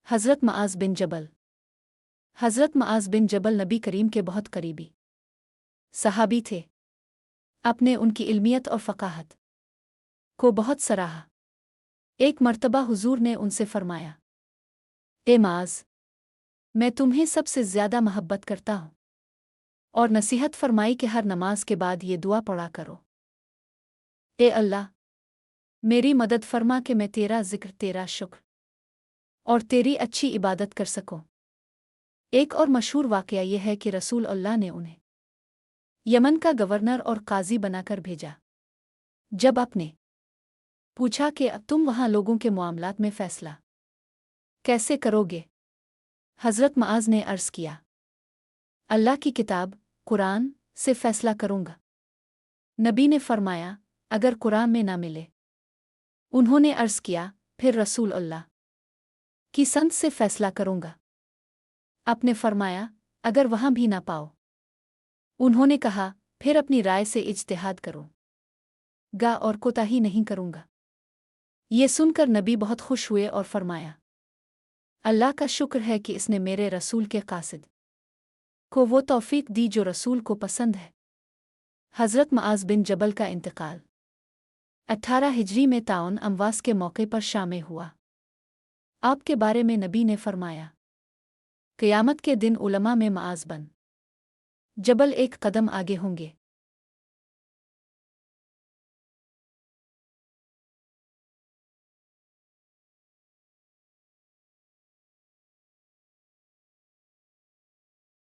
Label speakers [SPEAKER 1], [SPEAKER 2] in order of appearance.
[SPEAKER 1] हज़रत मुआज़ बिन जबल। हज़रत मुआज़ बिन जबल नबी करीम के बहुत करीबी सहाबी थे। आपने उनकी इल्मियत और फ़क़ाहत को बहुत सराहा। एक मर्तबा हुज़ूर ने उनसे फ़रमाया, ए मुआज़, मैं तुम्हें सबसे ज़्यादा महब्बत करता हूँ। और नसीहत फ़रमाई कि हर नमाज के बाद ये दुआ पढ़ा करो, ए अल्लाह, मेरी मदद फ़रमा कि मैं तेरा ज़िक्र, तेरा शुक्र और तेरी अच्छी इबादत कर सकूँ। एक और मशहूर वाक़या यह है कि रसूल अल्लाह ने उन्हें यमन का गवर्नर और काज़ी बनाकर भेजा। जब आपने पूछा कि अब तुम वहाँ लोगों के मामलात में फ़ैसला कैसे करोगे, हज़रत मुआज़ ने अर्ज़ किया, अल्लाह की किताब कुरान से फ़ैसला करूँगा। नबी ने फ़रमाया, अगर कुरान में ना मिले? उन्होंने अर्ज़ किया, फिर रसूल अल्लाह की संत से फ़ैसला करूँगा। आपने फ़रमाया, अगर वहाँ भी ना पाओ? उन्होंने कहा, फिर अपनी राय से इज्तिहाद करूँगा और कोताही नहीं करूँगा। ये सुनकर नबी बहुत खुश हुए और फ़रमाया, अल्लाह का शुक्र है कि इसने मेरे रसूल के क़ासिद को वो तौफ़ीक दी जो रसूल को पसंद है। हज़रत मुआज़ बिन जबल का इंतकाल 18 हिजरी में ताउन अमवास के मौके पर शाम में हुआ। आपके बारे में नबी ने फ़रमाया, क़यामत के दिन उलमा में मुआज़ बिन जबल एक कदम आगे होंगे।